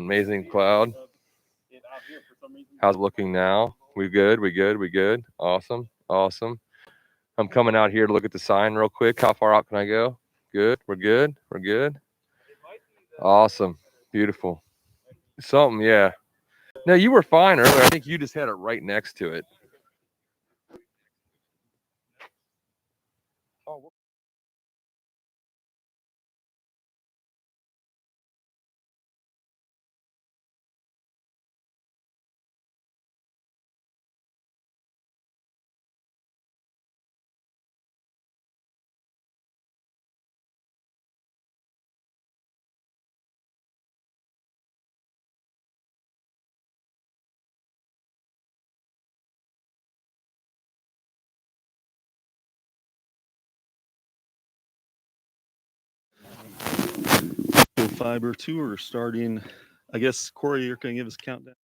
amazing cloud. How's it looking now? We good? We good? We good? Awesome. Awesome. I'm coming out here to look at the sign real quick. How far out can I go? Good. We're good. We're good. Awesome. Beautiful. Something, yeah. No, you were fine earlier. I think you just had it right next to it. Oh, Ecofibre tour starting. I guess Corey, you're going to give us a countdown.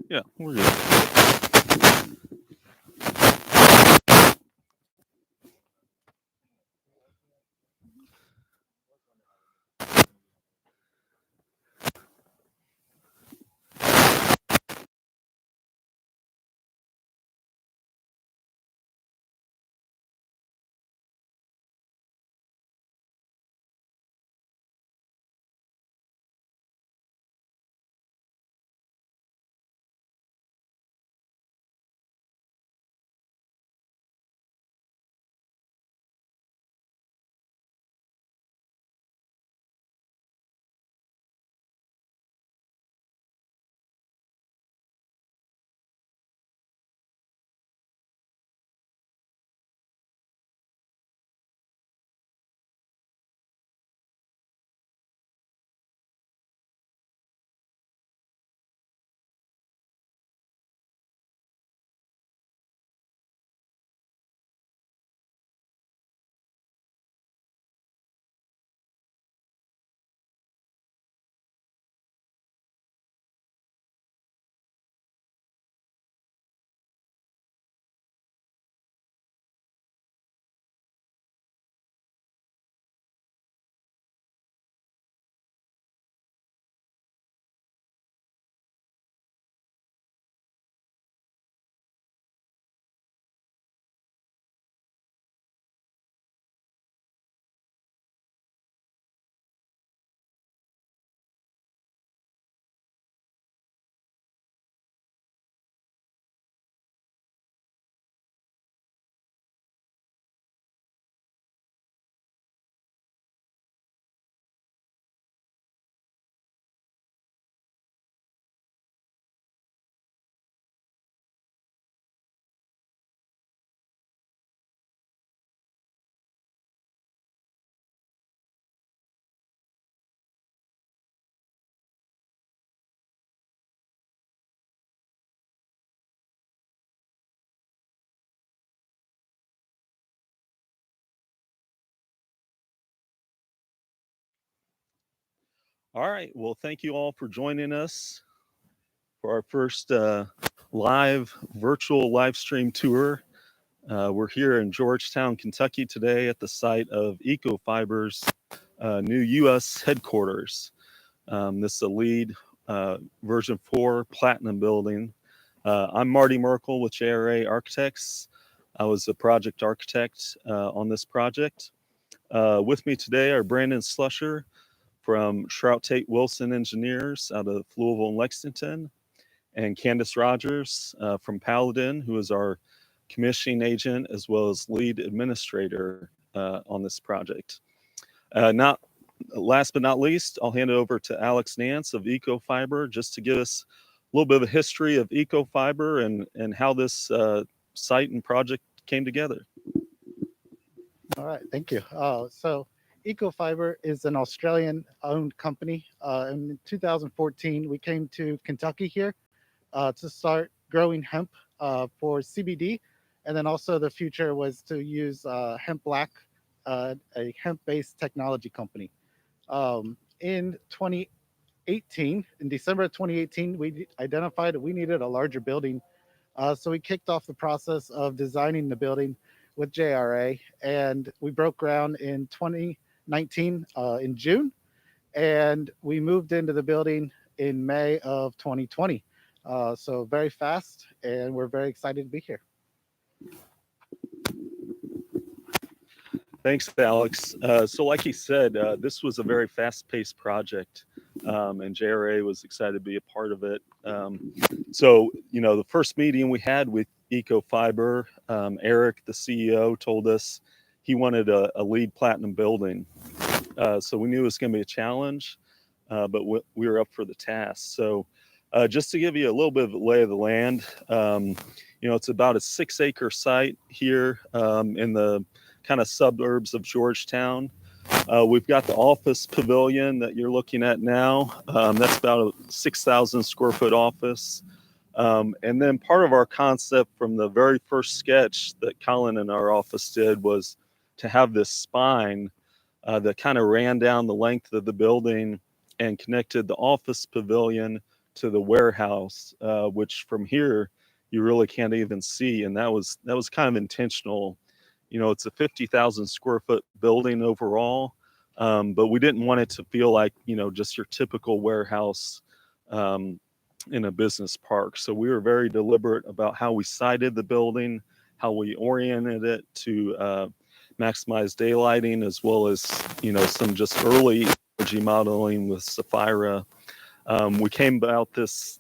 Yeah, we're good. All right. Well, thank you all for joining us for our first live virtual live stream tour. We're here in Georgetown, Kentucky today at the site of Ecofibre's new U.S. headquarters. This is a LEED version 4 platinum building. I'm Marty Merkel with JRA Architects. I was a project architect on this project. With me today are Brandon Slusher from Shrout Tate Wilson Engineers out of Louisville and Lexington, and Candace Rogers from Paladin, who is our commissioning agent as well as lead administrator on this project. Not last but not least, I'll hand it over to Alex Nance of Ecofibre just to give us a little bit of a history of Ecofibre and how this site and project came together. All right, thank you. So Ecofibre is an Australian-owned company. In 2014, we came to Kentucky here to start growing hemp for CBD, and then also the future was to use hemp black, a hemp-based technology company. In 2018, in December of 2018, we identified that we needed a larger building. So we kicked off the process of designing the building with JRA, and we broke ground in 2019 in June, and we moved into the building in May of 2020. So very fast, and we're very excited to be here. Thanks, Alex. So like he said, this was a very fast-paced project, and JRA was excited to be a part of it. So, the first meeting we had with Ecofibre, Eric, the CEO, told us he wanted a LEED Platinum building. So we knew it was going to be a challenge, but we were up for the task. So just to give you a little bit of a lay of the land, it's about a 6-acre site here in the kind of suburbs of Georgetown. We've got the office pavilion that you're looking at now. That's about a 6,000 square foot office. And then part of our concept from the very first sketch that Colin in our office did was to have this spine that kind of ran down the length of the building and connected the office pavilion to the warehouse, which from here you really can't even see. And that was kind of intentional. It's a 50,000 square foot building overall, but we didn't want it to feel like, just your typical warehouse in a business park. So we were very deliberate about how we sited the building, how we oriented it to maximize daylighting, as well as, some just early energy modeling with Sapphira. We came about this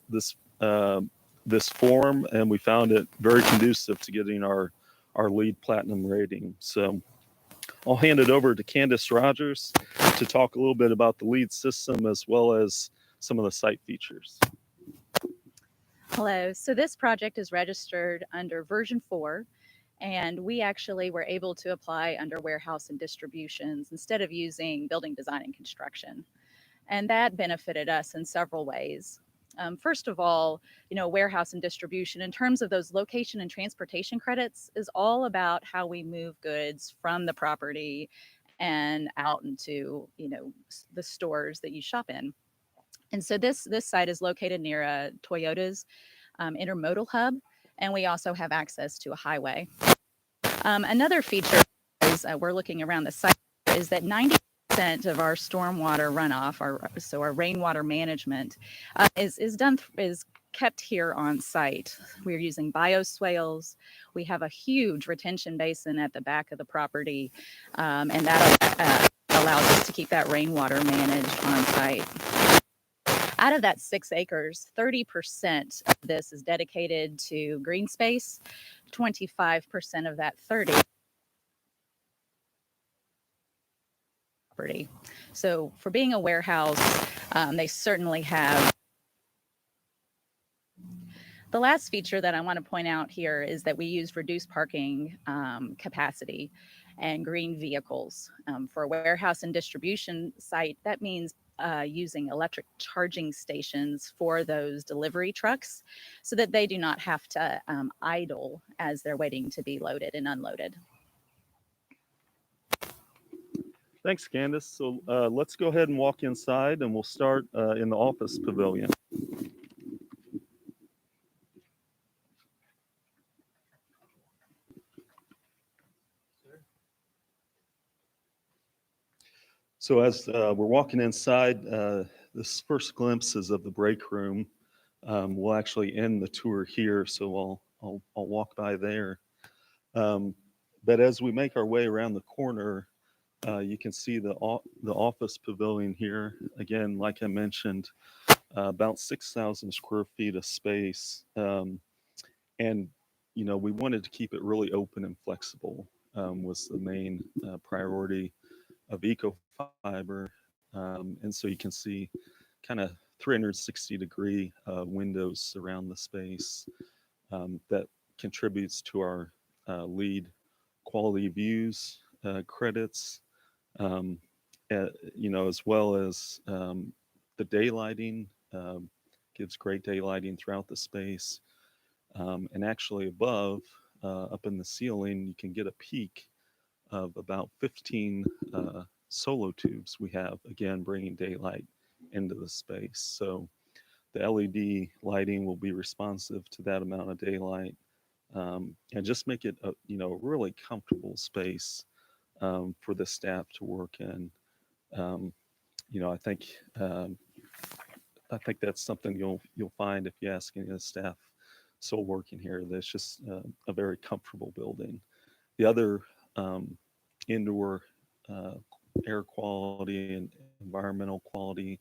form, and we found it very conducive to getting our LEED Platinum rating. So I'll hand it over to Candace Rogers to talk a little bit about the LEED system as well as some of the site features. Hello. So this project is registered under version 4, and we actually were able to apply under warehouse and distributions instead of using building design and construction. And that benefited us in several ways. First of all, warehouse and distribution in terms of those location and transportation credits is all about how we move goods from the property and out into, the stores that you shop in. And so this site is located near Toyota's intermodal hub, and we also have access to a highway. Another feature is we're looking around the site is that 90% of our stormwater runoff, our rainwater management, is kept here on site. We're using bioswales. We have a huge retention basin at the back of the property, and that allows us to keep that rainwater managed on site. Out of that 6 acres, 30% of this is dedicated to green space, 25% of that 30 property. So for being a warehouse, they certainly have. The last feature that I want to point out here is that we use reduced parking capacity and green vehicles. For a warehouse and distribution site, that means using electric charging stations for those delivery trucks so that they do not have to idle as they're waiting to be loaded and unloaded. Thanks, Candace. So let's go ahead and walk inside, and we'll start in the office pavilion. So as we're walking inside, this first glimpse is of the break room. We'll actually end the tour here, so I'll walk by there. But as we make our way around the corner, you can see the office pavilion here. Again, like I mentioned, about 6,000 square feet of space. And, we wanted to keep it really open and flexible was the main priority of Ecofibre. And so you can see kind of 360-degree windows around the space that contributes to our LEED quality views credits, as well as the daylighting gives great daylighting throughout the space. And actually above, up in the ceiling, you can get a peak of about 15 solo tubes we have, again, bringing daylight into the space. So the LED lighting will be responsive to that amount of daylight, and just make it a really comfortable space for the staff to work in. I think that's something you'll find if you ask any of the staff still working here. That's just a very comfortable building. The other indoor air quality and environmental quality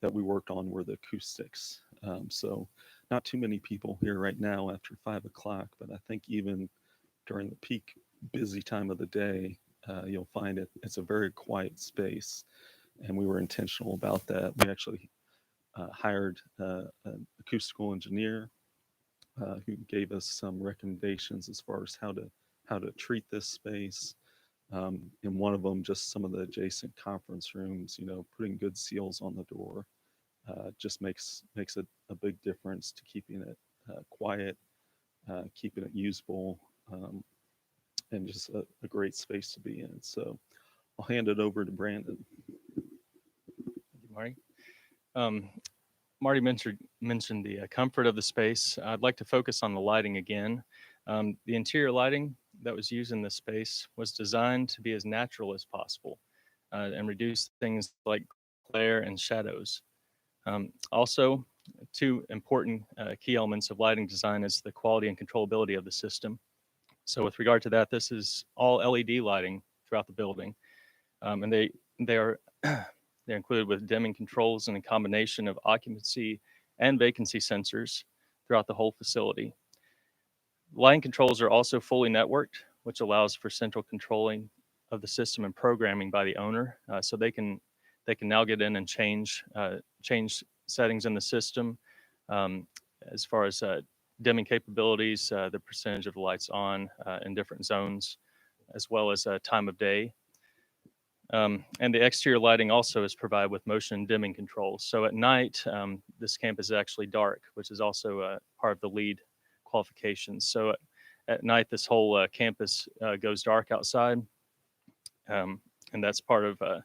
that we worked on were the acoustics. So not too many people here right now after 5 o'clock, but I think even during the peak busy time of the day, you'll find it's a very quiet space. And we were intentional about that. We actually hired an acoustical engineer who gave us some recommendations as far as how to treat this space. In one of them, just some of the adjacent conference rooms, putting good seals on the door just makes a big difference to keeping it quiet, keeping it usable, and just a great space to be in. So I'll hand it over to Brandon. Marty. Marty mentioned the comfort of the space. I'd like to focus on the lighting again. The interior lighting that was used in this space was designed to be as natural as possible and reduce things like glare and shadows. Also, two important key elements of lighting design is the quality and controllability of the system. So with regard to that, this is all LED lighting throughout the building. And they are they're included with dimming controls and a combination of occupancy and vacancy sensors throughout the whole facility. Lighting controls are also fully networked, which allows for central controlling of the system and programming by the owner. So they can now get in and change settings in the system as far as dimming capabilities, the percentage of the lights on in different zones, as well as time of day. And the exterior lighting also is provided with motion dimming controls. So at night, this campus is actually dark, which is also part of the LEED qualifications. So at night, this whole campus goes dark outside, and that's part of the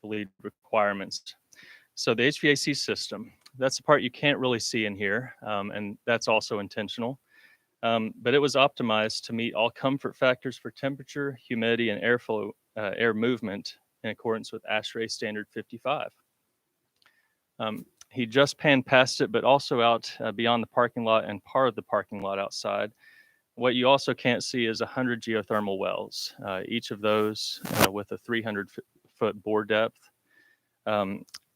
LEED requirements. So the HVAC system, that's the part you can't really see in here, and that's also intentional. But it was optimized to meet all comfort factors for temperature, humidity, and airflow, air movement in accordance with ASHRAE standard 55. He just panned past it, but also out beyond the parking lot and part of the parking lot outside. What you also can't see is 100 geothermal wells, each of those with a 300-foot bore depth.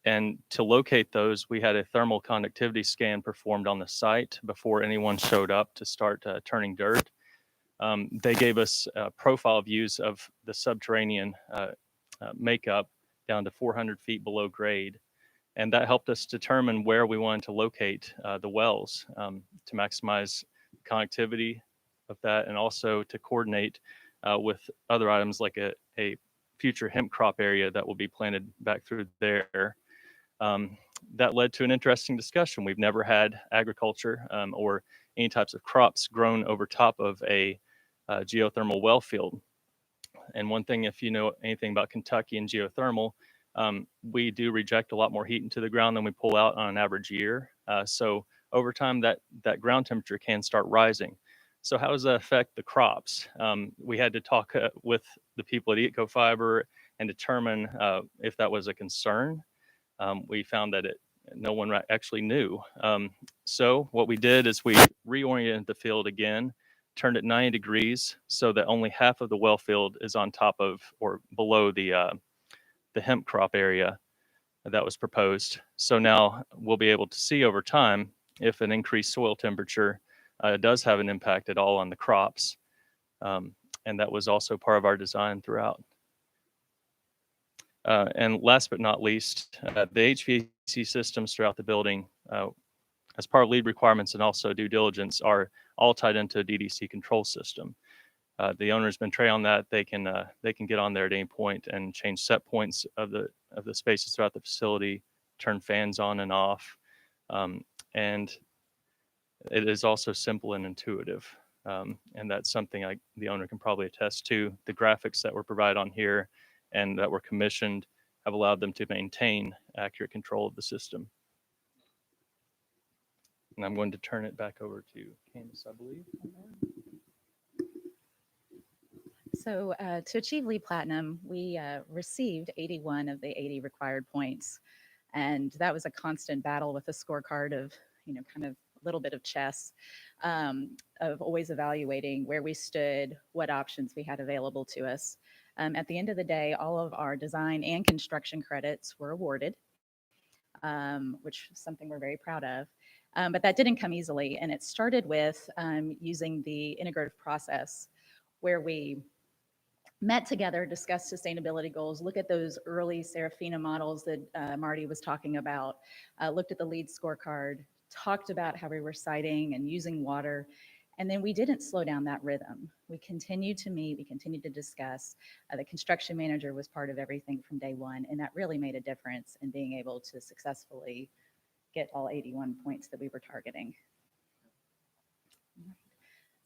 And to locate those, we had a thermal conductivity scan performed on the site before anyone showed up to start turning dirt. They gave us profile views of the subterranean makeup down to 400 feet below grade. And that helped us determine where we wanted to locate the wells to maximize connectivity of that, and also to coordinate with other items like a future hemp crop area that will be planted back through there. That led to an interesting discussion. We've never had agriculture or any types of crops grown over top of a geothermal well field. And one thing, if you know anything about Kentucky and geothermal, we do reject a lot more heat into the ground than we pull out on an average year. So over time, that ground temperature can start rising. So how does that affect the crops? We had to talk with the people at Ecofibre and determine if that was a concern. We found that no one actually knew. So what we did is we reoriented the field again, turned it 90 degrees so that only half of the well field is on top of or below the hemp crop area that was proposed. So now we'll be able to see over time if an increased soil temperature does have an impact at all on the crops. And that was also part of our design throughout. And last but not least, the HVAC systems throughout the building, as part of lead requirements and also due diligence, are all tied into a DDC control system. The owner's been trained on that. They can get on there at any point and change set points of the spaces throughout the facility, turn fans on and off, and it is also simple and intuitive. And that's something the owner can probably attest to. The graphics that were provided on here and that were commissioned have allowed them to maintain accurate control of the system. And I'm going to turn it back over to Candace, I believe. So to achieve LEED Platinum, we received 81 of the 80 required points. And that was a constant battle with a scorecard of, kind of a little bit of chess, of always evaluating where we stood, what options we had available to us. At the end of the day, all of our design and construction credits were awarded, which is something we're very proud of. But that didn't come easily. And it started with using the integrative process where we met together, discussed sustainability goals, look at those early Serafina models that Marty was talking about, looked at the LEED scorecard, talked about how we were citing and using water, and then we didn't slow down that rhythm. We continued to meet, we continued to discuss. The construction manager was part of everything from day one, and that really made a difference in being able to successfully get all 81 points that we were targeting.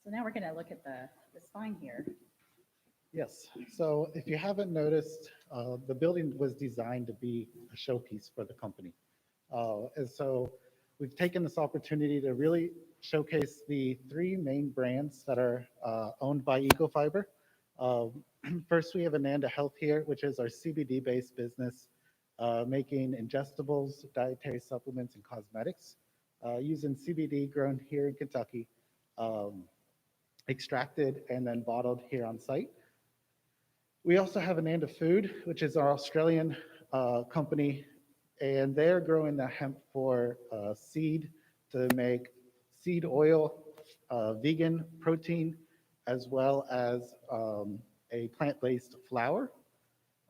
So now we're going to look at the spine here. Yes. So if you haven't noticed, the building was designed to be a showpiece for the company. And so we've taken this opportunity to really showcase the 3 main brands that are owned by Ecofibre. First, we have Ananda Health here, which is our CBD-based business, making ingestibles, dietary supplements, and cosmetics, using CBD grown here in Kentucky, extracted and then bottled here on site. We also have Ananda Food, which is our Australian company, and they're growing the hemp for seed to make seed oil, vegan protein, as well as a plant-based flour.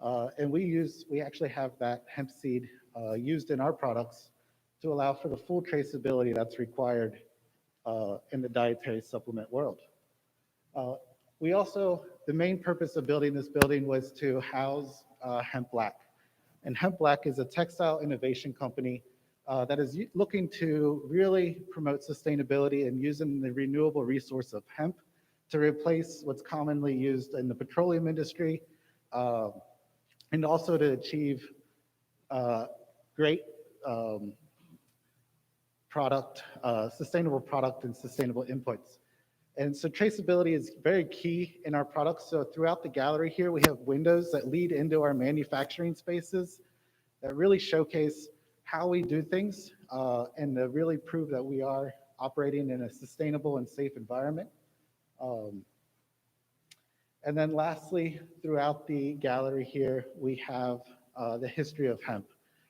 And we actually have that hemp seed used in our products to allow for the full traceability that's required in the dietary supplement world. We also, the main purpose of building this building was to house Hemp Black. And Hemp Black is a textile innovation company that is looking to really promote sustainability and using the renewable resource of hemp to replace what's commonly used in the petroleum industry, and also to achieve great product, sustainable product and sustainable inputs. And so traceability is very key in our products. So throughout the gallery here, we have windows that lead into our manufacturing spaces that really showcase how we do things and to really prove that we are operating in a sustainable and safe environment. And then lastly, throughout the gallery here, we have the history of hemp.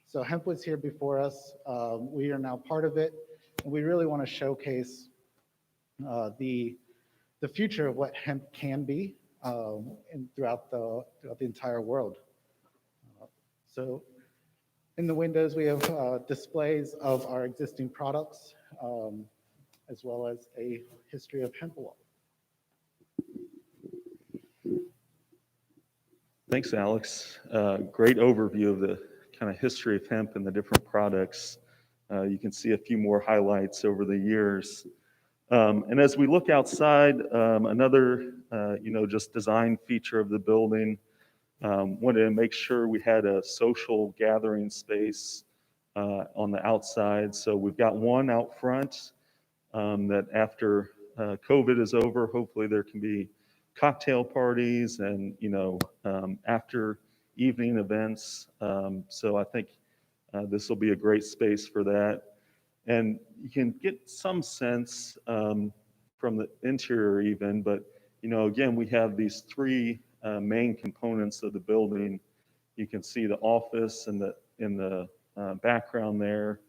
So hemp was here before us. We are now part of it. And we really want to showcase the future of what hemp can be throughout the entire world. So in the windows, we have displays of our existing products, as well as a history of hemp law. Thanks, Alex. Great overview of the kind of history of hemp and the different products. You can see a few more highlights over the years. And as we look outside, another, just design feature of the building, wanted to make sure we had a social gathering space on the outside. So we've got one out front that after COVID is over, hopefully there can be cocktail parties and, after evening events. So I think this will be a great space for that. And you can get some sense from the interior even, but, again, we have these 3 main components of the building. You can see the office in the background there,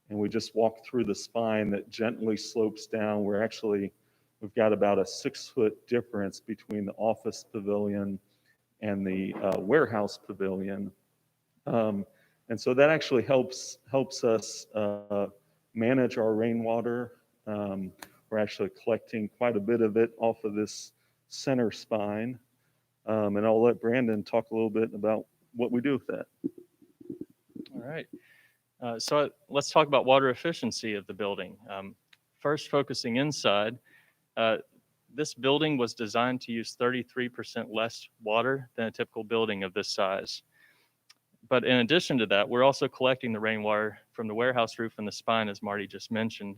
and we just walked through the spine that gently slopes down. We've got about a 6-foot difference between the office pavilion and the warehouse pavilion. And so that actually helps us manage our rainwater. We're actually collecting quite a bit of it off of this center spine. And I'll let Brandon talk a little bit about what we do with that. All right. So let's talk about water efficiency of the building. First, focusing inside, this building was designed to use 33% less water than a typical building of this size. But in addition to that, we're also collecting the rainwater from the warehouse roof and the spine, as Marty just mentioned,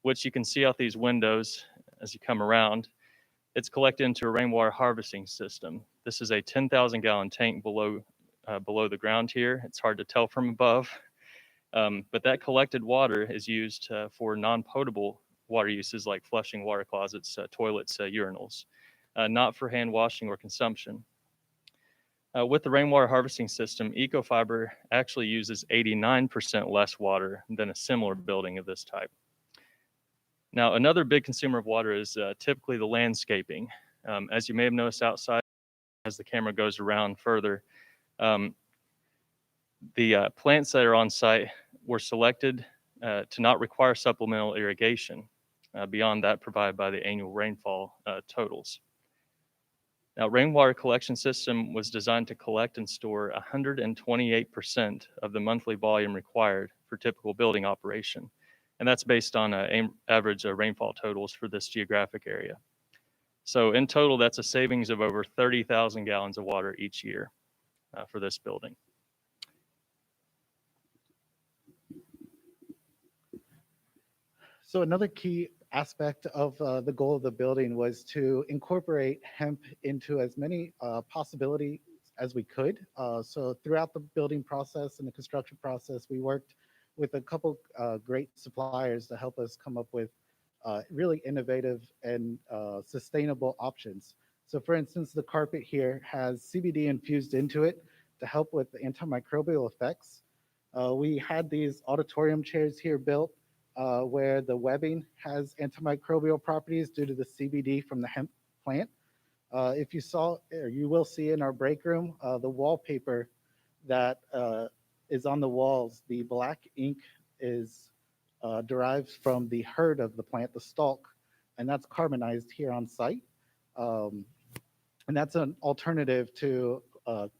which you can see out these windows as you come around. It's collected into a rainwater harvesting system. This is a 10,000 gallon tank below the ground here. It's hard to tell from above, but that collected water is used for non-potable water uses like flushing water closets, toilets, urinals, not for hand washing or consumption. With the rainwater harvesting system, Ecofibre actually uses 89% less water than a similar building of this type. Now, another big consumer of water is typically the landscaping. As you may have noticed outside, as the camera goes around further, the plants that are on site were selected to not require supplemental irrigation beyond that provided by the annual rainfall totals. Now, rainwater collection system was designed to collect and store 128% of the monthly volume required for typical building operation. And that's based on average rainfall totals for this geographic area. So in total, that's a savings of over 30,000 gallons of water each year for this building. So another key aspect of the goal of the building was to incorporate hemp into as many possibilities as we could. So throughout the building process and the construction process, we worked with a couple great suppliers to help us come up with really innovative and sustainable options. So for instance, the carpet here has CBD infused into it to help with the antimicrobial effects. We had these auditorium chairs here built where the webbing has antimicrobial properties due to the CBD from the hemp plant. If you saw, or you will see in our break room, the wallpaper that is on the walls, the black ink is derived from the herd of the plant, the stalk, and that's carbonized here on site. And that's an alternative to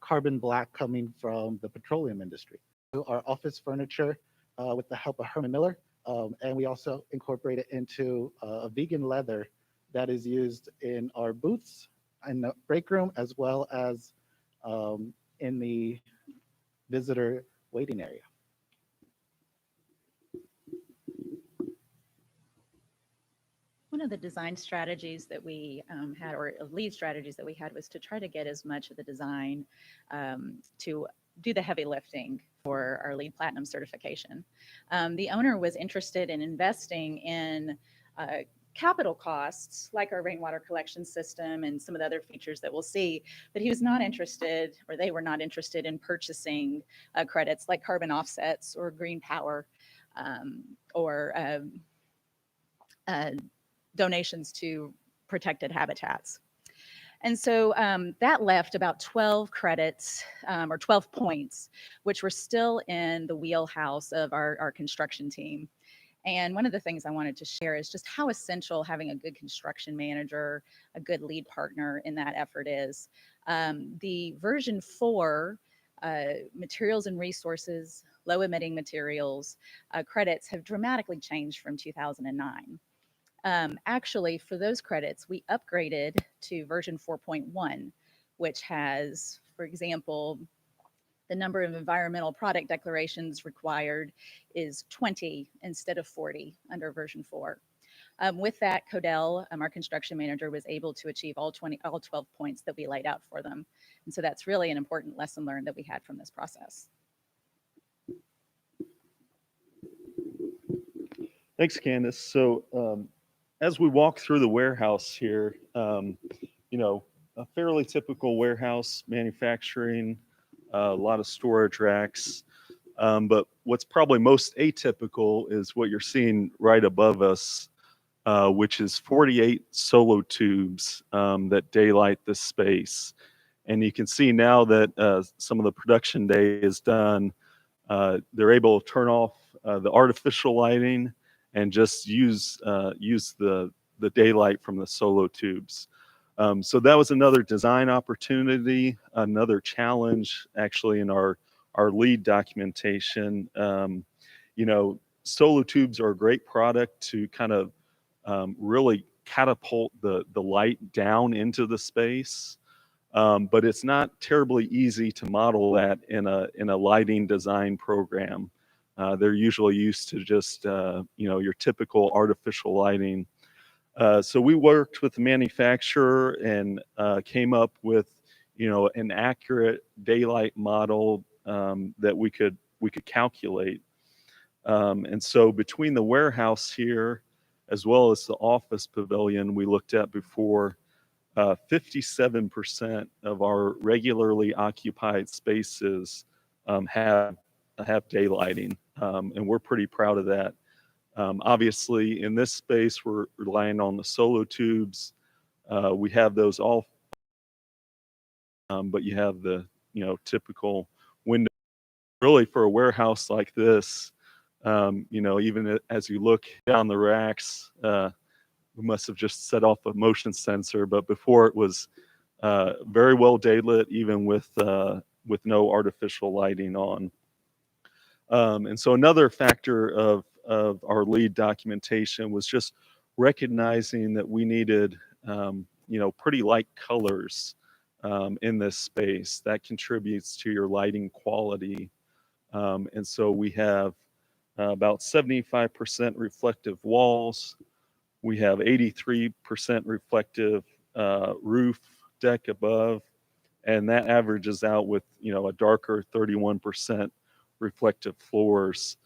carbon black coming from the petroleum industry. Our office furniture with the help of Herman Miller, and we also incorporate it into a vegan leather that is used in our booths in the break room as well as in the visitor waiting area. One of the design strategies that we had, or lead strategies that we had, was to try to get as much of the design to do the heavy lifting for our LEED Platinum certification. The owner was interested in investing in capital costs like our rainwater collection system and some of the other features that we'll see, but he was not interested, or they were not interested in purchasing credits like carbon offsets or green power or donations to protected habitats. And so that left about 12 credits or 12 points, which were still in the wheelhouse of our construction team. And one of the things I wanted to share is just how essential having a good construction manager, a good lead partner in that effort is. The version 4 materials and resources, low emitting materials credits have dramatically changed from 2009. Actually, for those credits, we upgraded to version 4.1, which has, for example, the number of environmental product declarations required is 20 instead of 40 under version 4. With that, Codell, our construction manager, was able to achieve all 12 points that we laid out for them. And so that's really an important lesson learned that we had from this process. Thanks, Candace. So as we walk through the warehouse here, you know, a fairly typical warehouse manufacturing, a lot of storage racks. But what's probably most atypical is what you're seeing right above us, which is 48 solo tubes that daylight the space. And you can see now that some of the production day is done, they're able to turn off the artificial lighting and just use the daylight from the solo tubes. So that was another design opportunity, another challenge actually in our lead documentation. You know, solo tubes are a great product to kind of really catapult the light down into the space. But it's not terribly easy to model that in a lighting design program. They're usually used to just you know, your typical artificial lighting. So we worked with the manufacturer and came up with, you know, an accurate daylight model that we could calculate. And so between the warehouse here as well as the office pavilion we looked at before, 57% of our regularly occupied spaces have daylighting, and we're pretty proud of that. Obviously, in this space, we're relying on the solo tubes. We have those all, but you have the, you know, typical window. Really, for a warehouse like this, you know, even as you look down the racks, we must have just set off a motion sensor, but before it was very well daylit, even with no artificial lighting on. And so another factor of our lead documentation was just recognizing that we needed, you know, pretty light colors in this space that contributes to your lighting quality. And so we have about 75% reflective walls. We have 83% reflective roof deck above, and that averages out with, you know, a darker 31% reflective floors.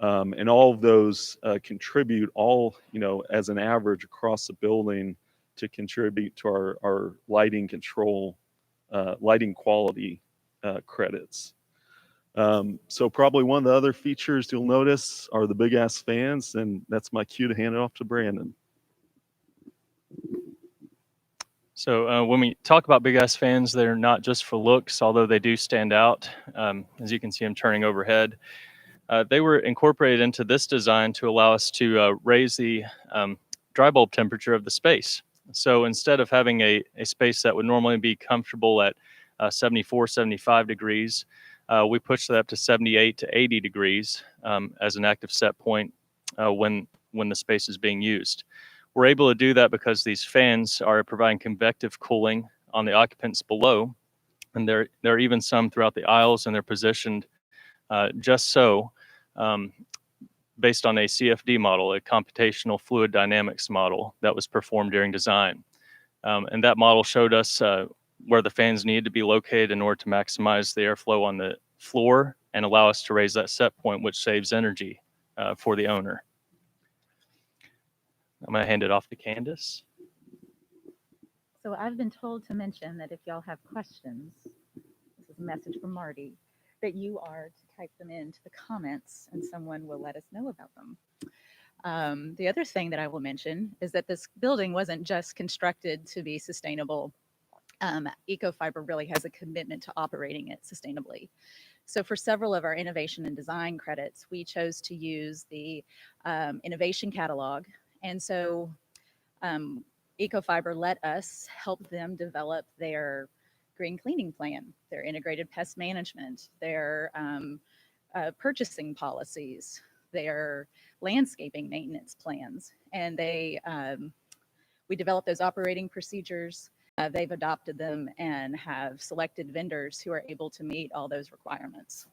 And all of those contribute all, you know, as an average across the building to contribute to our lighting control, lighting quality credits. So probably one of the other features you'll notice are the big ass fans, and that's my cue to hand it off to Brandon. So when we talk about big ass fans, they're not just for looks, although they do stand out. As you can see, I'm turning overhead. They were incorporated into this design to allow us to raise the dry bulb temperature of the space. So instead of having a space that would normally be comfortable at 74, 75 degrees, we pushed that up to 78 to 80 degrees as an active set point when the space is being used. We're able to do that because these fans are providing convective cooling on the occupants below, and there are even some throughout the aisles, and they're positioned just so, based on a CFD model, a computational fluid dynamics model that was performed during design. And that model showed us where the fans needed to be located in order to maximize the airflow on the floor and allow us to raise that set point, which saves energy for the owner. I'm going to hand it off to Candace. So I've been told to mention that if y'all have questions, this is a message from Marty, that you are to type them into the comments and someone will let us know about them. The other thing that I will mention is that this building wasn't just constructed to be sustainable. Ecofibre really has a commitment to operating it sustainably. So for several of our innovation and design credits, we chose to use the innovation catalog. And so Ecofibre let us help them develop their green cleaning plan, their integrated pest management, their purchasing policies, their landscaping maintenance plans. And we developed those operating procedures. They've adopted them and have selected vendors who are able to meet all those requirements.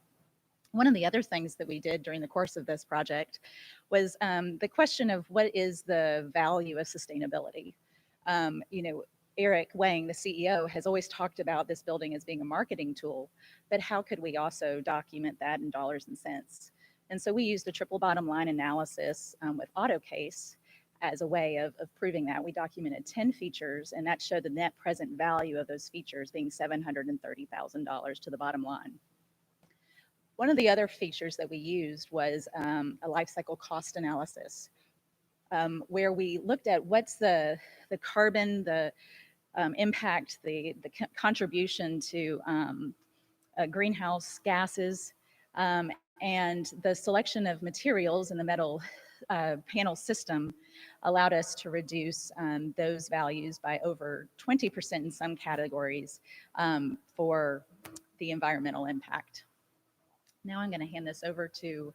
One of the other things that we did during the course of this project was the question of what is the value of sustainability. You know, Eric Wang, the CEO, has always talked about this building as being a marketing tool, but how could we also document that in dollars and cents? And so we used a triple bottom line analysis with AutoCase as a way of proving that. We documented 10 features, and that showed the net present value of those features being $730,000 to the bottom line. One of the other features that we used was a life cycle cost analysis, where we looked at what's the carbon, the impact the contribution to greenhouse gases, and the selection of materials in the metal panel system allowed us to reduce those values by over 20% in some categories for the environmental impact. Now I'm going to hand this over to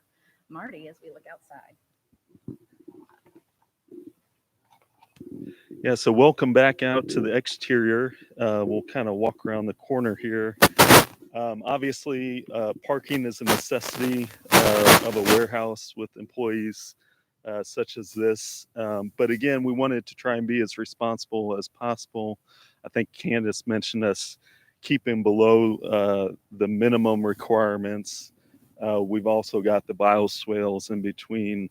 Marty as we look outside. Yeah, so welcome back out to the exterior. We'll kind of walk around the corner here. Obviously, parking is a necessity of a warehouse with employees such as this. But again, we wanted to try and be as responsible as possible. I think Candace mentioned us keeping below the minimum requirements. We've also got the bioswales in between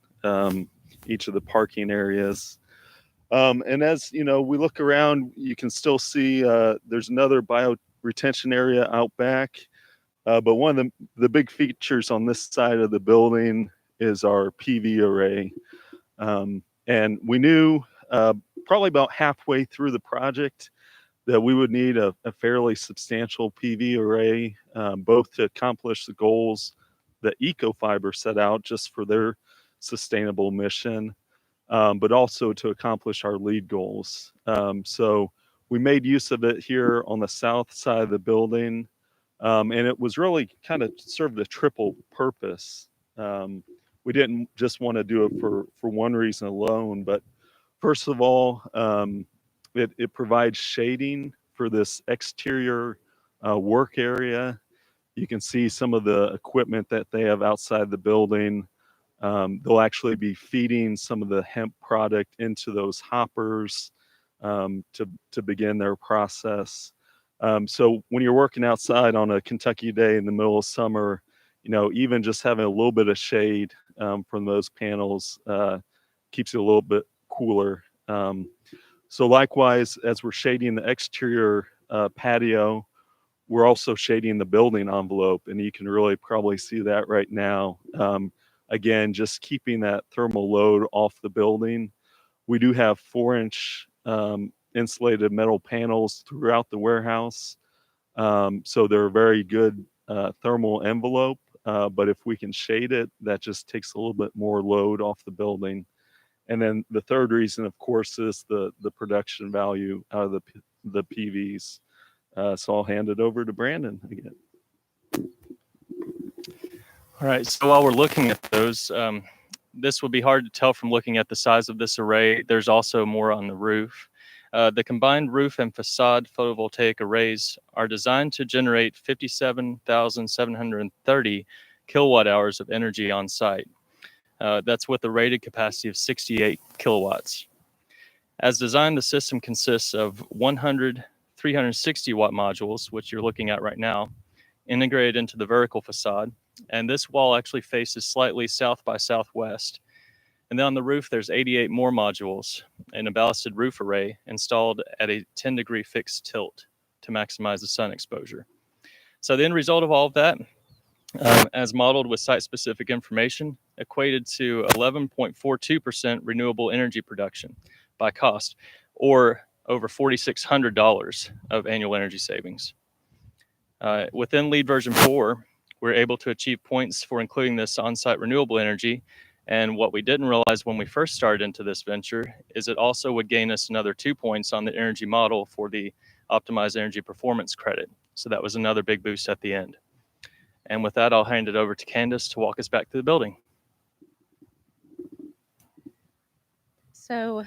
each of the parking areas. And as you know, we look around, you can still see there's another retention area out back. But one of the big features on this side of the building is our PV array. And we knew probably about halfway through the project that we would need a fairly substantial PV array, both to accomplish the goals that Ecofibre set out just for their sustainable mission, but also to accomplish our LEED goals. So we made use of it here on the south side of the building, and it was really kind of served a triple purpose. We didn't just want to do it for one reason alone, but first of all, it provides shading for this exterior work area. You can see some of the equipment that they have outside the building. They'll actually be feeding some of the hemp product into those hoppers to begin their process. So when you're working outside on a Kentucky day in the middle of summer, you know, even just having a little bit of shade from those panels keeps you a little bit cooler. So likewise, as we're shading the exterior patio, we're also shading the building envelope, and you can really probably see that right now. Again, just keeping that thermal load off the building. We do have 4-inch insulated metal panels throughout the warehouse. So they're a very good thermal envelope, but if we can shade it, that just takes a little bit more load off the building. And then the third reason, of course, is the production value out of the PVs. So I'll hand it over to Brandon again. All right, so while we're looking at those, this will be hard to tell from looking at the size of this array. There's also more on the roof. The combined roof and facade photovoltaic arrays are designed to generate 57,730 kilowatt hours of energy on site. That's with a rated capacity of 68 kilowatts. As designed, the system consists of 100 360 watt modules, which you're looking at right now, integrated into the vertical facade. And this wall actually faces slightly south by southwest. And then on the roof, there's 88 more modules and a ballasted roof array installed at a 10-degree fixed tilt to maximize the sun exposure. So the end result of all of that, as modeled with site-specific information, equated to 11.42% renewable energy production by cost, or over $4,600 of annual energy savings. Within LEED version 4, we're able to achieve points for including this on-site renewable energy. And what we didn't realize when we first started into this venture is it also would gain us another 2 points on the energy model for the optimized energy performance credit. So that was another big boost at the end. And with that, I'll hand it over to Candace to walk us back to the building. So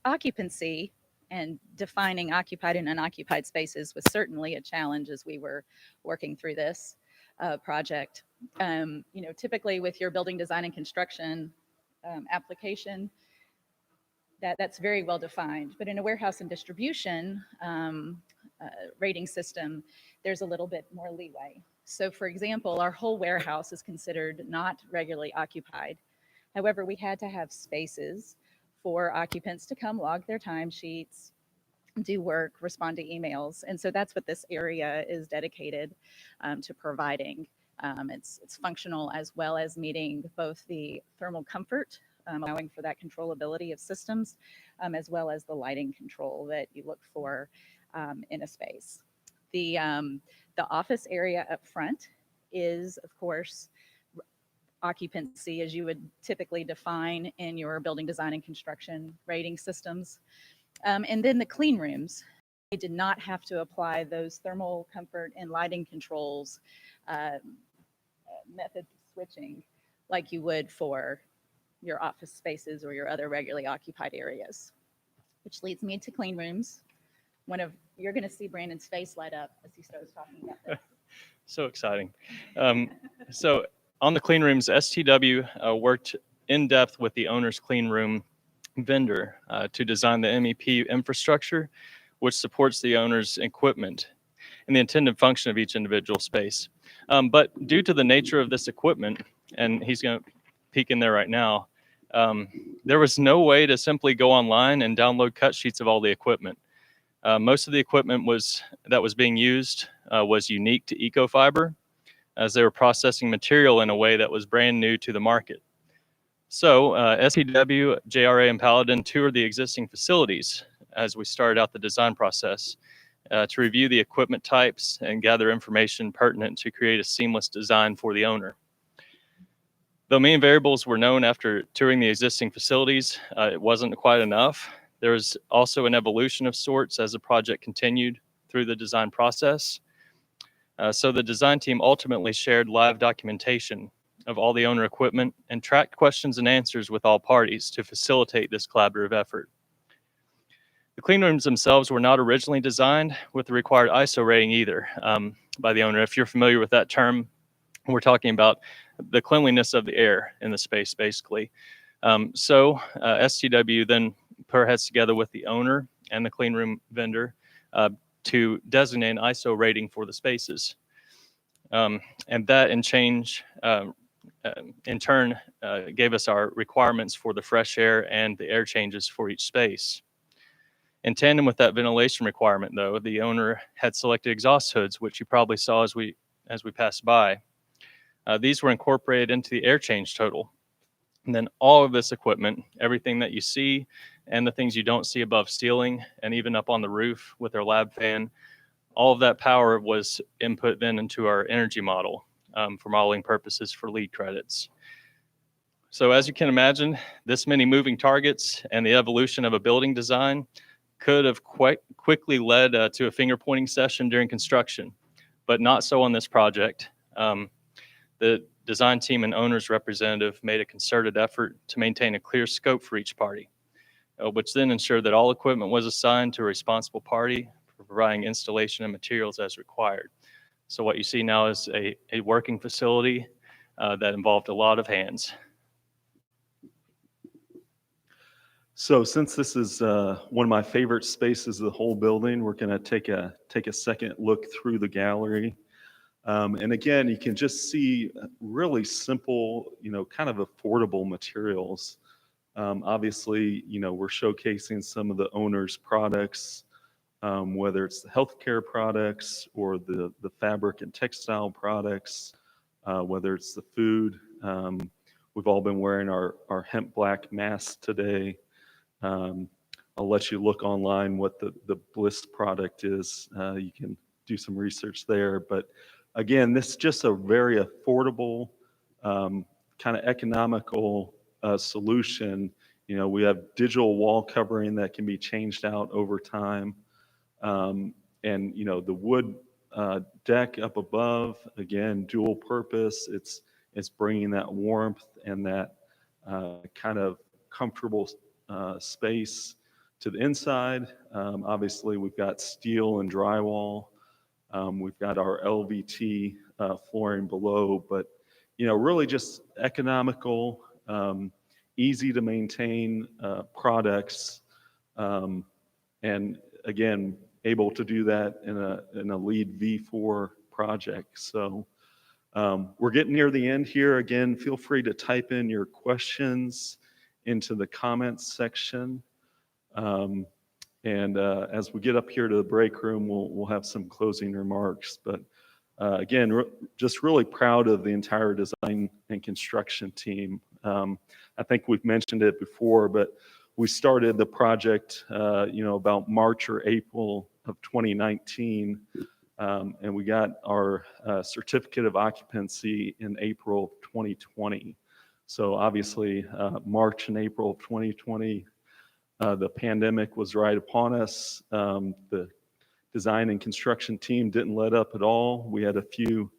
occupancy and defining occupied and unoccupied spaces was certainly a challenge as we were working through this project. You know, typically with your building design and construction application, that's very well defined. But in a warehouse and distribution rating system, there's a little bit more leeway. So for example, our whole warehouse is considered not regularly occupied. However, we had to have spaces for occupants to come log their timesheets, do work, respond to emails. And so that's what this area is dedicated to providing. It's functional as well as meeting both the thermal comfort allowing for that controllability of systems, as well as the lighting control that you look for in a space. The office area up front is, of course, occupancy as you would typically define in your building design and construction rating systems. And then the clean rooms. They did not have to apply those thermal comfort and lighting controls method switching like you would for your office spaces or your other regularly occupied areas. Which leads me to clean rooms. You're going to see Brandon's face light up as he starts talking about this. So exciting. So on the clean rooms, STW worked in depth with the owner's clean room vendor to design the MEP infrastructure, which supports the owner's equipment and the intended function of each individual space. But due to the nature of this equipment, and he's going to peek in there right now, there was no way to simply go online and download cut sheets of all the equipment. Most of the equipment that was being used was unique to Ecofibre, as they were processing material in a way that was brand new to the market. So STW, JRA, and Paladin toured the existing facilities as we started out the design process to review the equipment types and gather information pertinent to create a seamless design for the owner. Though main variables were known after touring the existing facilities, it wasn't quite enough. There was also an evolution of sorts as the project continued through the design process. So the design team ultimately shared live documentation of all the owner equipment and tracked questions and answers with all parties to facilitate this collaborative effort. The clean rooms themselves were not originally designed with the required ISO rating either by the owner. If you're familiar with that term, we're talking about the cleanliness of the air in the space, basically. So STW then put our heads together with the owner and the clean room vendor to designate an ISO rating for the spaces. And that in turn gave us our requirements for the fresh air and the air changes for each space. In tandem with that ventilation requirement, though, the owner had selected exhaust hoods, which you probably saw as we passed by. These were incorporated into the air change total. And then all of this equipment, everything that you see and the things you don't see above ceiling and even up on the roof with our lab fan, all of that power was input then into our energy model for modeling purposes for lead credits. So as you can imagine, this many moving targets and the evolution of a building design could have quite quickly led to a finger pointing session during construction, but not so on this project. The design team and owner's representative made a concerted effort to maintain a clear scope for each party, which then ensured that all equipment was assigned to a responsible party for providing installation and materials as required. So what you see now is a working facility that involved a lot of hands. So since this is one of my favorite spaces of the whole building, we're going to take a second look through the gallery. And again, you can just see really simple, kind of affordable materials. Obviously, we're showcasing some of the owner's products, whether it's the healthcare products or the fabric and textile products, whether it's the food. We've all been wearing our hemp black masks today. I'll let you look online what the Bliss product is. You can do some research there. But again, this is just a very affordable, kind of economical solution. We have digital wall covering that can be changed out over time. And, the wood deck up above, again, dual purpose. It's bringing that warmth and that kind of comfortable space to the inside. Obviously, we've got steel and drywall. We've got our LVT flooring below, but really just economical, easy to maintain products, and again, able to do that in a LEED V4 project. So we're getting near the end here. Again, feel free to type in your questions into the comments section. And as we get up here to the break room, we'll have some closing remarks. But again, just really proud of the entire design and construction team. I think we've mentioned it before, but we started the project, about March or April of 2019, and we got our certificate of occupancy in April of 2020. So obviously, March and April of 2020, the pandemic was right upon us. The design and construction team didn't let up at all. We had a few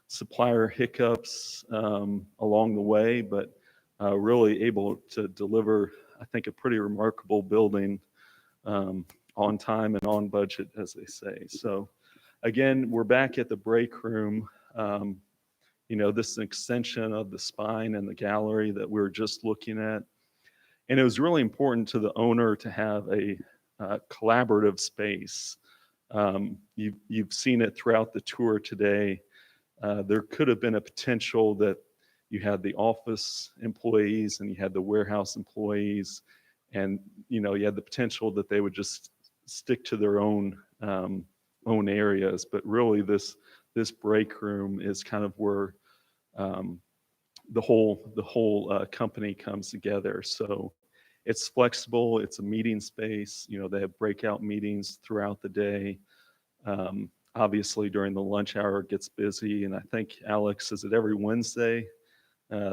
supplier hiccups along the way, but really able to deliver, I think, a pretty remarkable building on time and on budget, as they say. So again, we're back at the break room. This is an extension of the spine and the gallery that we were just looking at. And it was really important to the owner to have a collaborative space. You've seen it throughout the tour today. There could have been a potential that you had the office employees and you had the warehouse employees, and you had the potential that they would just stick to their own areas. But really, this break room is kind of where the whole company comes together. So it's flexible. It's a meeting space. They have breakout meetings throughout the day. Obviously, during the lunch hour, it gets busy. And I think, Alex, is it every Wednesday?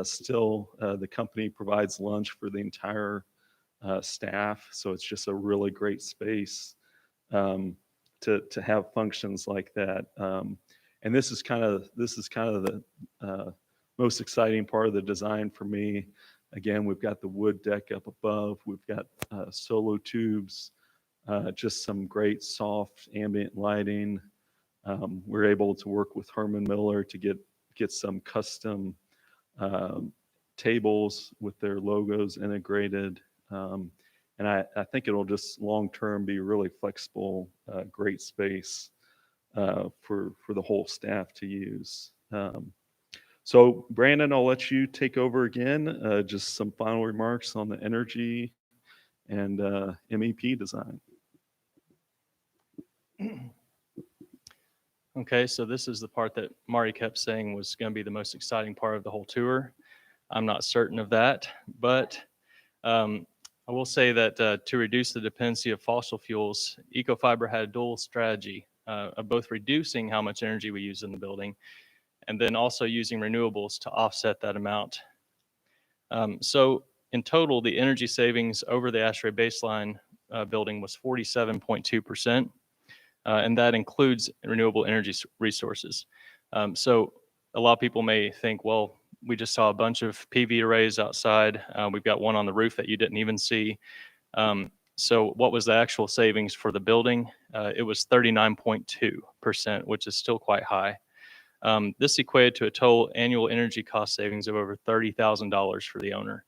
Still, the company provides lunch for the entire staff. So it's just a really great space to have functions like that. And this is kind of the most exciting part of the design for me. Again, we've got the wood deck up above. We've got solo tubes, just some great soft ambient lighting. We're able to work with Herman Miller to get some custom tables with their logos integrated. And I think it'll just long-term be really flexible, great space for the whole staff to use. So Brandon, I'll let you take over again. Just some final remarks on the energy and MEP design. Okay, so this is the part that Marty kept saying was going to be the most exciting part of the whole tour. I'm not certain of that, but I will say that to reduce the dependency of fossil fuels, Ecofibre had a dual strategy of both reducing how much energy we use in the building and then also using renewables to offset that amount. So in total, the energy savings over the ASHRAE baseline building was 47.2%, and that includes renewable energy resources. So a lot of people may think, well, we just saw a bunch of PV arrays outside. We've got one on the roof that you didn't even see. So what was the actual savings for the building? It was 39.2%, which is still quite high. This equated to a total annual energy cost savings of over $30,000 for the owner,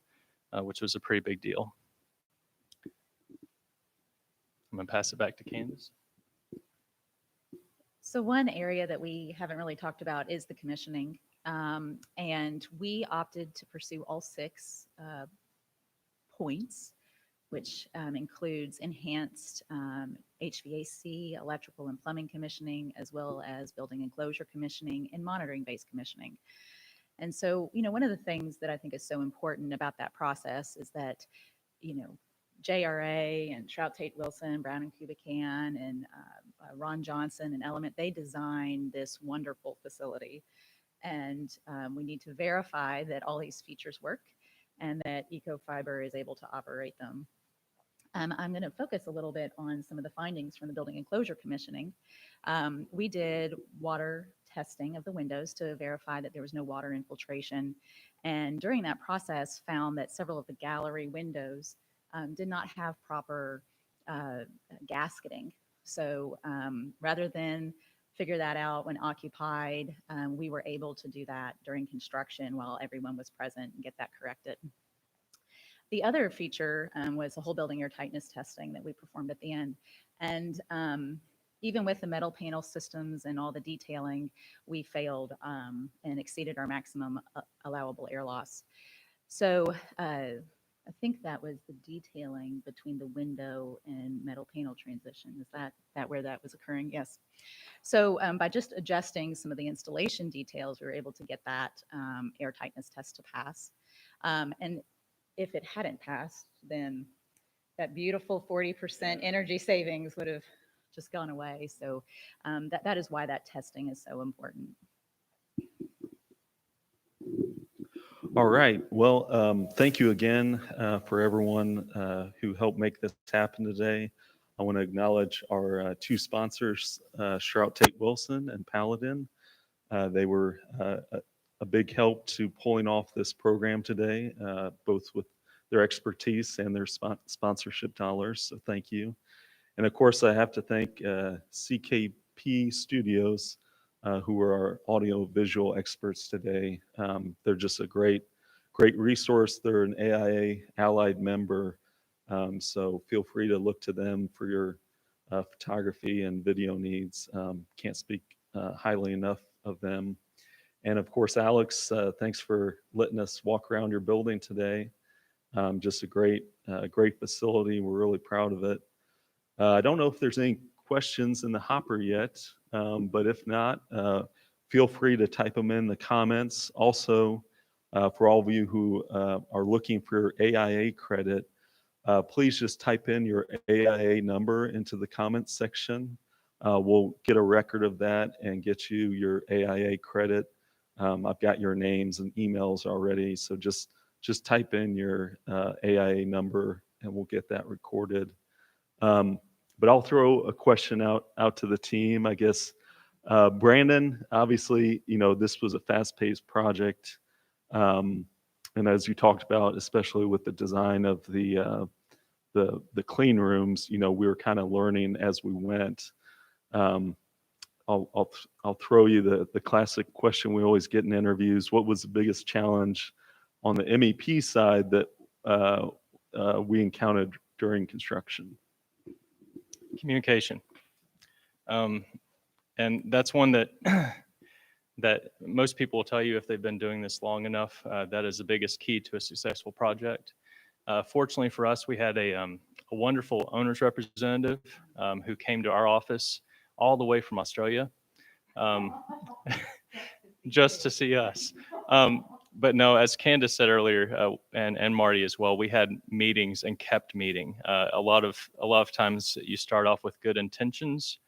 which was a pretty big deal. I'm going to pass it back to Candace. So one area that we haven't really talked about is the commissioning. And we opted to pursue all 6 points, which includes enhanced HVAC, electrical and plumbing commissioning, as well as building enclosure commissioning and monitoring-based commissioning. And so, one of the things that I think is so important about that process is that, JRA and Trout Tate Wilson, Brown and Kubican, and Ron Johnson and Element, they designed this wonderful facility. And we need to verify that all these features work and that Ecofibre is able to operate them. I'm going to focus a little bit on some of the findings from the building enclosure commissioning. We did water testing of the windows to verify that there was no water infiltration. And during that process, found that several of the gallery windows did not have proper gasketing. So rather than figure that out when occupied, we were able to do that during construction while everyone was present and get that corrected. The other feature was the whole building air tightness testing that we performed at the end. And even with the metal panel systems and all the detailing, we failed and exceeded our maximum allowable air loss. So I think that was the detailing between the window and metal panel transition. Is that where that was occurring? Yes. So by just adjusting some of the installation details, we were able to get that air tightness test to pass. And if it hadn't passed, then that beautiful 40% energy savings would have just gone away. So that is why that testing is so important. All right. Well, thank you again for everyone who helped make this happen today. I want to acknowledge our two sponsors, Shrout Tate Wilson and Paladin. They were a big help to pulling off this program today, both with their expertise and their sponsorship dollars. So thank you. And of course, I have to thank CKP Studios, who are our audio visual experts today. They're just a great resource. They're an AIA allied member. So feel free to look to them for your photography and video needs. Can't speak highly enough of them. And of course, Alex, thanks for letting us walk around your building today. Just a great facility. We're really proud of it. I don't know if there's any questions in the hopper yet, but if not, feel free to type them in the comments. Also, for all of you who are looking for AIA credit, please just type in your AIA number into the comments section. We'll get a record of that and get you your AIA credit. I've got your names and emails already, so just type in your AIA number and we'll get that recorded. But I'll throw a question out to the team, I guess. Brandon, obviously, this was a fast-paced project. And as you talked about, especially with the design of the clean rooms, we were kind of learning as we went. I'll throw you the classic question we always get in interviews. What was the biggest challenge on the MEP side that we encountered during construction? Communication. And that's one that that most people will tell you if they've been doing this long enough. That is the biggest key to a successful project. Fortunately for us, we had a wonderful owner's representative who came to our office all the way from Australia just to see us. But no, as Candace said earlier, and Marty as well, we had meetings and kept meeting. A lot of times you start off with good intentions,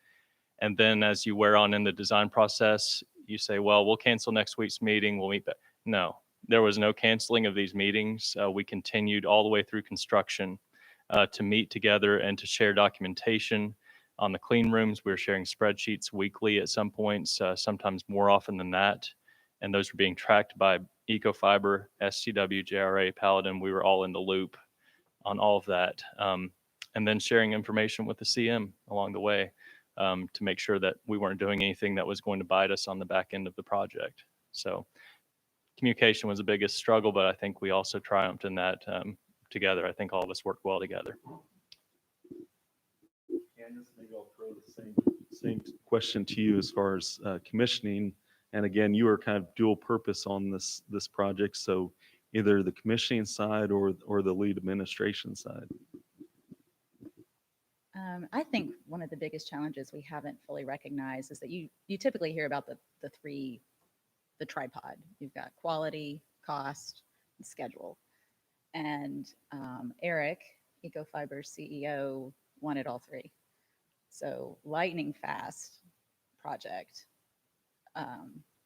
and then as you wear on in the design process, you say, well, we'll cancel next week's meeting. We'll meet back. No, there was no canceling of these meetings. We continued all the way through construction to meet together and to share documentation. On the clean rooms, we were sharing spreadsheets weekly at some points, sometimes more often than that. And those were being tracked by Ecofibre, SCW, JRA, Paladin. We were all in the loop on all of that. And then sharing information with the CM along the way to make sure that we weren't doing anything that was going to bite us on the back end of the project. So communication was the biggest struggle, but I think we also triumphed in that together. I think all of us worked well together. Candace, maybe I'll throw the same question to you as far as commissioning. And again, you are kind of dual purpose on this project, so either the commissioning side or the lead administration side. I think one of the biggest challenges we haven't fully recognized is that you typically hear about the tripod. You've got quality, cost, and schedule. And Eric, Ecofibre's CEO, wanted all three. So lightning fast project,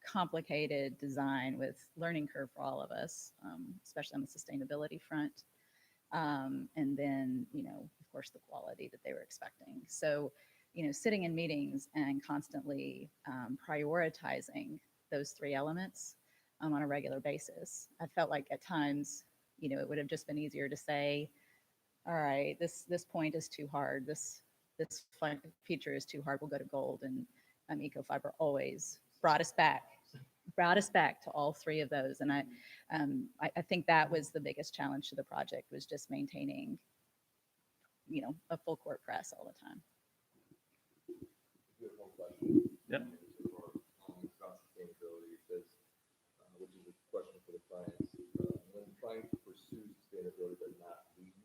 complicated design with learning curve for all of us, especially on the sustainability front. And then, of course, the quality that they were expecting. So, sitting in meetings and constantly prioritizing those three elements on a regular basis. I felt like at times, it would have just been easier to say, all right, this point is too hard. This feature is too hard. We'll go to gold. And Ecofibre always brought us back to all three of those. And I think that was the biggest challenge to the project, was just maintaining, a full court press all the time. Yep. Sustainability, which is a question for the clients. When trying to pursue sustainability but not lead,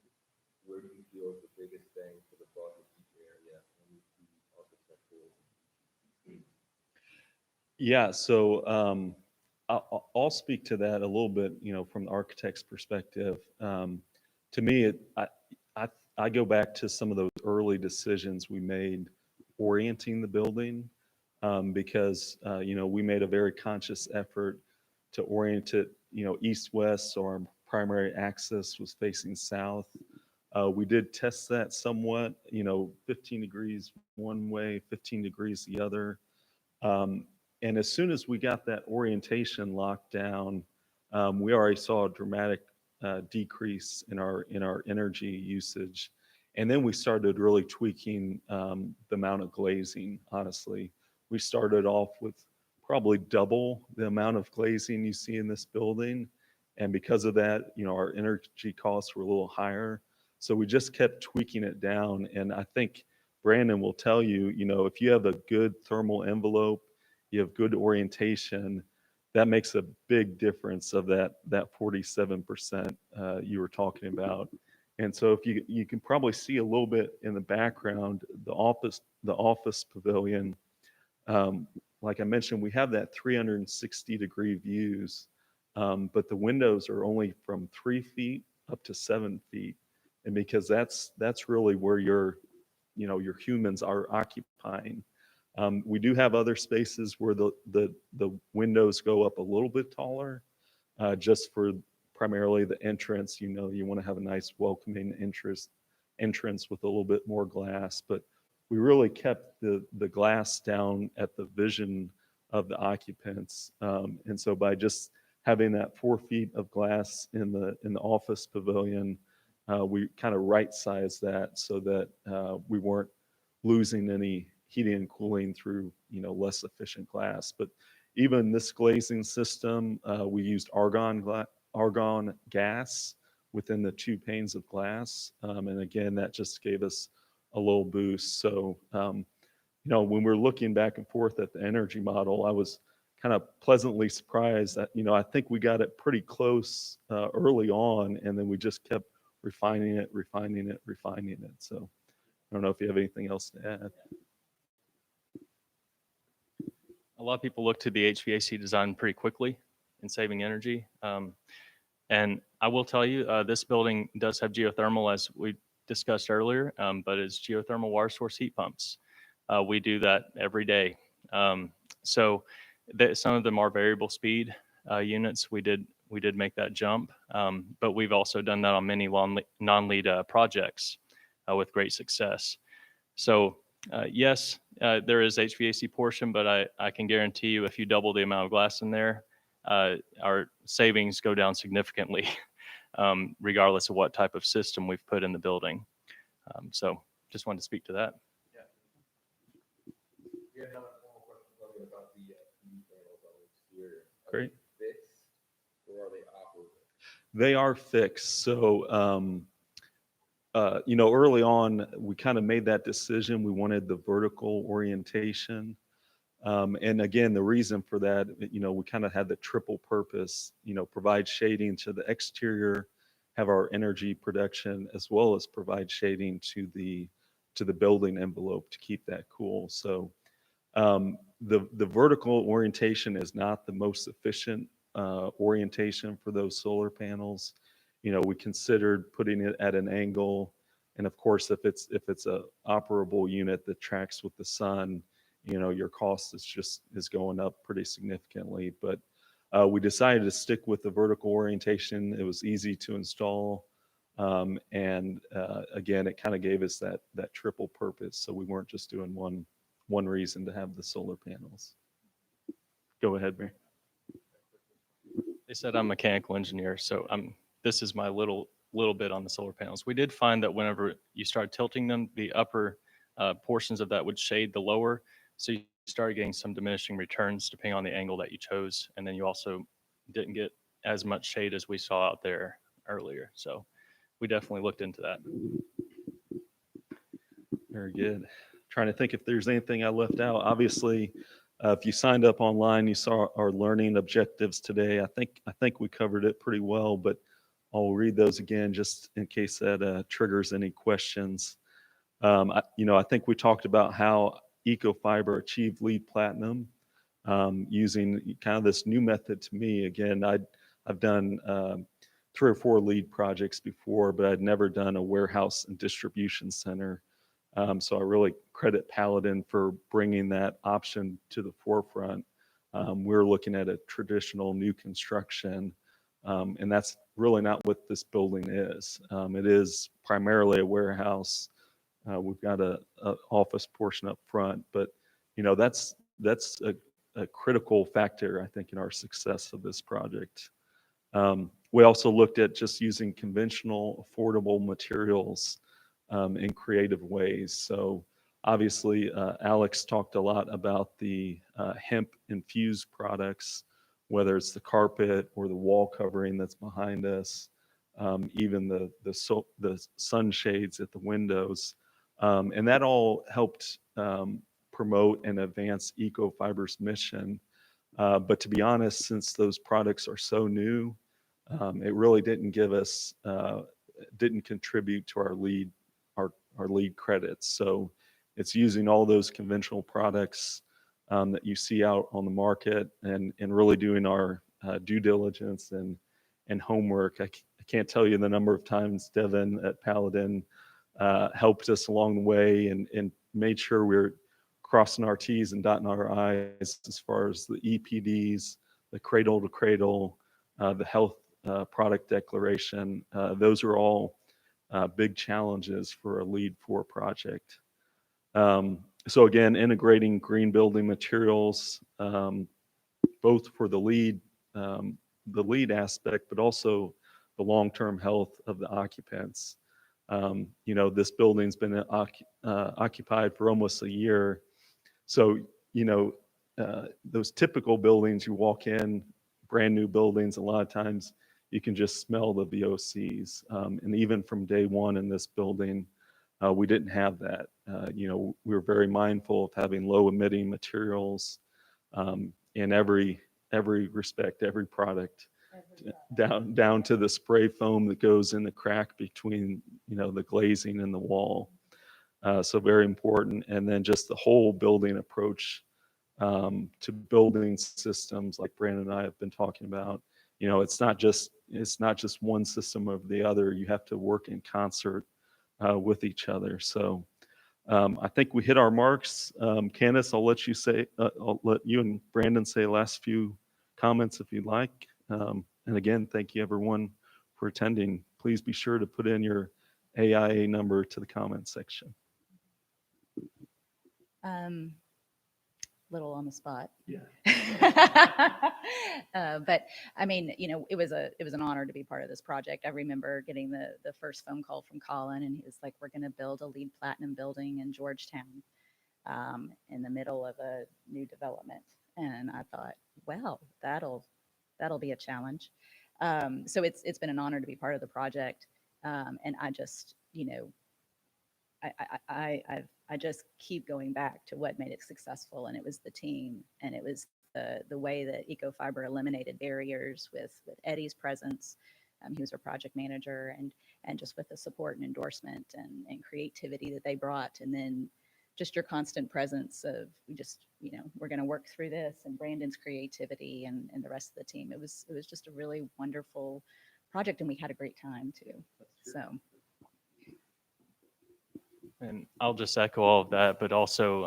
where do you feel is the biggest bang for the buck in each area and the architectural? Yeah, so I'll speak to that a little bit, from the architect's perspective. To me, I, I go back to some of those early decisions we made orienting the building, because, we made a very conscious effort to orient it, east-west, so our primary axis was facing south. We did test that somewhat, 15 degrees one way, 15 degrees the other. Um, and as soon as we got that orientation locked down, we already saw a dramatic decrease in our energy usage. And then we started really tweaking the amount of glazing. Honestly, we started off with probably double the amount of glazing you see in this building, and because of that, our energy costs were a little higher. So we just kept tweaking it down, and I think Brandon will tell you, if you have a good thermal envelope, you have good orientation, that makes a big difference of that 47% you were talking about. And so if you can probably see a little bit in the background, the office pavilion, like I mentioned, we have that 360-degree views, but the windows are only from 3 feet up to 7 feet. And because that's really where your humans are occupying. We do have other spaces where the windows go up a little bit taller, just for primarily the entrance. You want to have a nice welcoming entrance with a little bit more glass, but we really kept the glass down at the vision of the occupants. And so by just having that 4 feet of glass in the office pavilion, we kind of right-sized that so that we weren't losing any heating and cooling through less efficient glass. But even this glazing system, we used argon gas within the 2 panes of glass, and again, that just gave us a little boost. So when we're looking back and forth at the energy model, I was kind of pleasantly surprised that I think we got it pretty close early on, and then we just kept refining it. So I don't know if you have anything else to add. A lot of people look to the HVAC design pretty quickly in saving energy. And I will tell you, this building does have geothermal, as we discussed earlier, but it's geothermal water source heat pumps. We do that every day. So some of them are variable speed units. We did make that jump, but we've also done that on many non-lead projects with great success. So yes, there is HVAC portion, but I can guarantee you if you double the amount of glass in there, our savings go down significantly, regardless of what type of system we've put in the building. So just wanted to speak to that. Great. They are fixed. So, early on, we kind of made that decision. We wanted the vertical orientation. And again, the reason for that, we kind of had the triple purpose, provide shading to the exterior, have our energy production, as well as provide shading to the building envelope to keep that cool. So the vertical orientation is not the most efficient orientation for those solar panels. We considered putting it at an angle, and of course, if it's a operable unit that tracks with the sun, your cost is going up pretty significantly. But we decided to stick with the vertical orientation. It was easy to install, and again, it kind of gave us that triple purpose. So we weren't just doing one reason to have the solar panels. Go ahead, Mary. They said I'm a mechanical engineer, so this is my little bit on the solar panels. We did find that whenever you start tilting them, the upper portions of that would shade the lower, so you started getting some diminishing returns depending on the angle that you chose, and then you also didn't get as much shade as we saw out there earlier. So we definitely looked into that. Very good. Trying to think if there's anything I left out. Obviously, if you signed up online, you saw our learning objectives today. I think we covered it pretty well, but I'll read those again just in case that triggers any questions. I think we talked about how Ecofibre achieved LEED Platinum. using kind of this new method to me. Again, I've done 3 or 4 LEED projects before, but I'd never done a warehouse and distribution center. So I really credit Paladin for bringing that option to the forefront. We're looking at a traditional new construction, and that's really not what this building is. It is primarily a warehouse. We've got a office portion up front, but that's a critical factor, I think, in our success of this project. We also looked at just using conventional, affordable materials in creative ways. So obviously, Alex talked a lot about the hemp infused products, whether it's the carpet or the wall covering that's behind us, even the sunshades at the windows. And that all helped promote and advance Ecofibre's mission. But to be honest, since those products are so new, it really didn't didn't contribute to our LEED credits. So it's using all those conventional products that you see out on the market and really doing our due diligence and homework. I can't tell you the number of times Devin at Paladin helped us along the way and made sure we're crossing our T's and dotting our I's as far as the EPDs, the cradle to cradle, the health product declaration. Those are all big challenges for a LEED 4 project. So again, integrating green building materials, both for the LEED aspect, but also the long-term health of the occupants. This building's been occupied for almost a year. So, those typical buildings you walk in, brand new buildings, a lot of times you can just smell the VOCs. And even from day one in this building, we didn't have that. We were very mindful of having low emitting materials in every respect, every product, down to the spray foam that goes in the crack between, the glazing and the wall. So very important. And then just the whole building approach to building systems like Brandon and I have been talking about. It's not just one system over the other. You have to work in concert with each other. So I think we hit our marks. Candace, I'll let you and Brandon say the last few comments if you'd like. And again, thank you everyone for attending. Please be sure to put in your AIA number to the comment section. Little on the spot. Yeah. But I mean, it was an honor to be part of this project. I remember getting the first phone call from Colin, and he was like, "We're going to build a LEED Platinum building in Georgetown, in the middle of a new development." And I thought, "Well, that'll be a challenge." So it's been an honor to be part of the project, and I just, I just keep going back to what made it successful, and it was the team, and it was the way that Ecofibre eliminated barriers with Eddie's presence. He was our project manager, and just with the support and endorsement and creativity that they brought, and then just your constant presence of we're going to work through this, and Brandon's creativity and the rest of the team. It was just a really wonderful project, and we had a great time too. So. And I'll just echo all of that, but also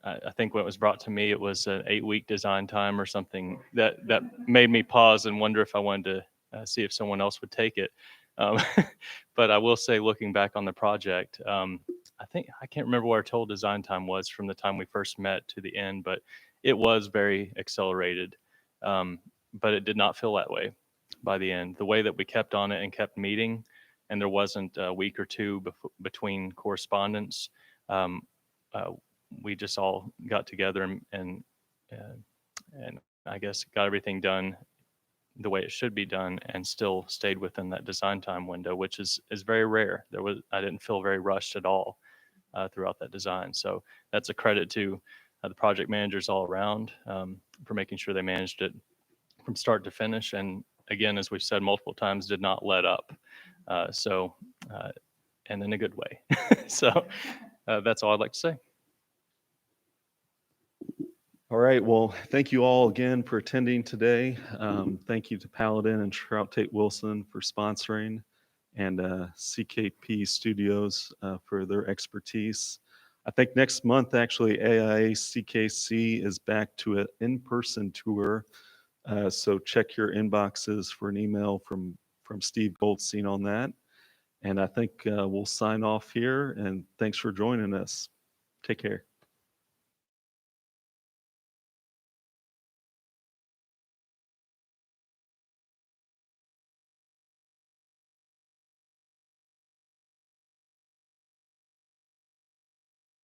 I think when it was brought to me, it was an 8-week design time or something that made me pause and wonder if I wanted to see if someone else would take it. But I will say, looking back on the project, I can't remember what our total design time was from the time we first met to the end, but it was very accelerated. But it did not feel that way by the end. The way that we kept on it and kept meeting, and there wasn't a week or two between correspondence. We just all got together and I guess got everything done the way it should be done, and still stayed within that design time window, which is very rare. I didn't feel very rushed at all throughout that design. So that's a credit to the project managers all around for making sure they managed it from start to finish. And again, as we've said multiple times, did not let up. And in a good way. So that's all I'd like to say. All right. Well, thank you all again for attending today. Thank you to Paladin and Trout Tate Wilson for sponsoring, and CKP Studios for their expertise. I think next month, actually, AIA CKC is back to an in-person tour. So check your inboxes for an email from Steve Goldstein on that. And I think we'll sign off here. And thanks for joining us. Take care.